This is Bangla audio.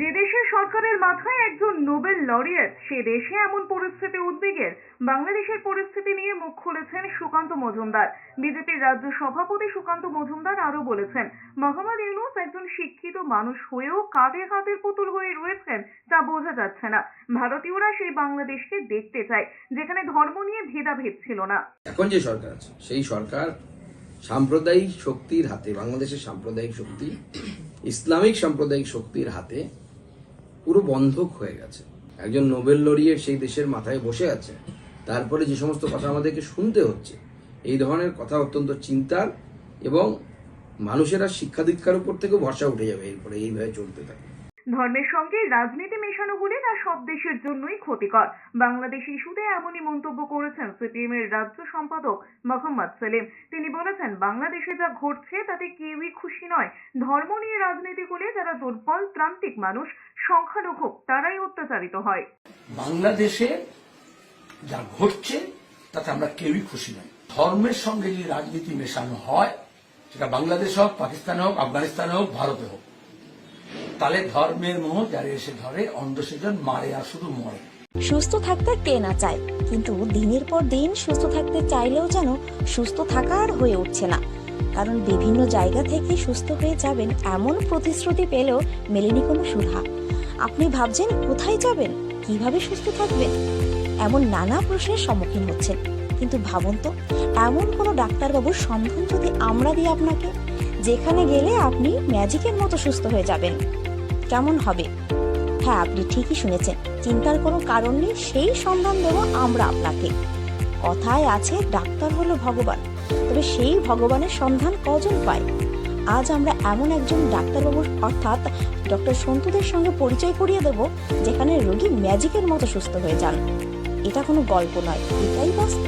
যে দেশের সরকারের মাথায় একজন নোবেল লরিয়েট, সে দেশে এমন পরিস্থিতি উদ্বেগের। বাংলাদেশের পরিস্থিতি নিয়ে মুখ খুলেছেন সুকান্ত মজুমদার। বিজেপির রাজ্য সভাপতি সুকান্ত মজুমদার আরো বলেছেন, মোহাম্মদ ইউনূস একজন শিক্ষিত মানুষ হয়েও কাঁধে হাতের পুতুল হয়ে রয়েছেন তা বোঝা যাচ্ছে না। ভারতীয়রা সেই বাংলাদেশকে দেখতে চায় যেখানে ধর্ম নিয়ে ভেদাভেদ ছিল না। এখন যে সরকার আছে সেই সরকার সাম্প্রদায়িক শক্তির হাতে, বাংলাদেশের সাম্প্রদায়িক শক্তি, ইসলামিক সাম্প্রদায়িক শক্তির হাতে পুরো বন্ধক হয়ে গেছে। একজন নোবেল লরিয়েট সেই দেশের মাথায় বসে আছে, তারপরে যে সমস্ত কথা আমাদেরকে শুনতে হচ্ছে, এই ধরনের কথা অত্যন্ত চিন্তার, এবং মানুষেরা শিক্ষা দীক্ষার উপর থেকেও ভরসা উঠে যাবে এরপরে এইভাবে চলতে থাকে। ধর্মের সঙ্গে রাজনীতি মেশানো হলে তা সব দেশের জন্যই ক্ষতিকর। বাংলাদেশ ইস্যুতে এমনই মন্তব্য করেছেন সিপিএম এর রাজ্য সম্পাদক মোহাম্মদ সেলিম। তিনি বলেছেন, বাংলাদেশে যা ঘটছে তাতে কেউই খুশি নয়। ধর্ম নিয়ে রাজনীতি করে যারা দুর্বল প্রান্তিক মানুষ, সংখ্যালঘু, তারাই অত্যাচারিত হয়। বাংলাদেশে যা ঘটছে তাতে আমরা কেউই খুশি নই। ধর্মের সঙ্গে যদি রাজনীতি মেশানো হয়, সেটা বাংলাদেশ হোক, পাকিস্তানে হোক, আফগানিস্তানে হোক, ভারতে হোক, তাহলে ধর্মের মোহ যারা এসে ধরে, অন্ধ সেজন মারে আর শুধু মরে। সুস্থ থাকতে কে না চায়, কিন্তু দিনের পর দিন সুস্থ থাকতে চাইলেও যেন সুস্থ থাকা আর হয়ে উঠছে না। কারণ বিভিন্ন জায়গা থেকে সুস্থ হয়ে যাবেন এমন প্রতিশ্রুতি পেলেও মেলেনি কোনো সুরাহা। আপনি ভাবছেন কোথায় যাবেন, কিভাবে সুস্থ থাকবেন, এমন নানা প্রশ্নের সম্মুখীন হচ্ছেন। কিন্তু ভাবুন তো, এমন কোনো ডাক্তারবাবুর সন্ধান যদি আমরা দিই আপনাকে, যেখানে গেলে আপনি ম্যাজিকের মতো সুস্থ হয়ে যাবেন, কেমন হবে? হ্যাঁ, আপনি ঠিকই শুনেছেন, চিন্তার কোনো কারণ নেই। সেই সন্ধান দেব আমরা আপনাকে। কথায় আছে, ডাক্তার হলো ভগবান, তবে সেই ভগবানের সন্ধান কজন পায়? আজ আমরা এমন একজন ডাক্তারবাবুর অর্থাৎ ডক্টর সন্তুদের সঙ্গে পরিচয় করিয়ে দেব, যেখানে রোগী ম্যাজিকের মতো সুস্থ হয়ে যান। এটা কোনো গল্প নয়, এটাই বাস্তব।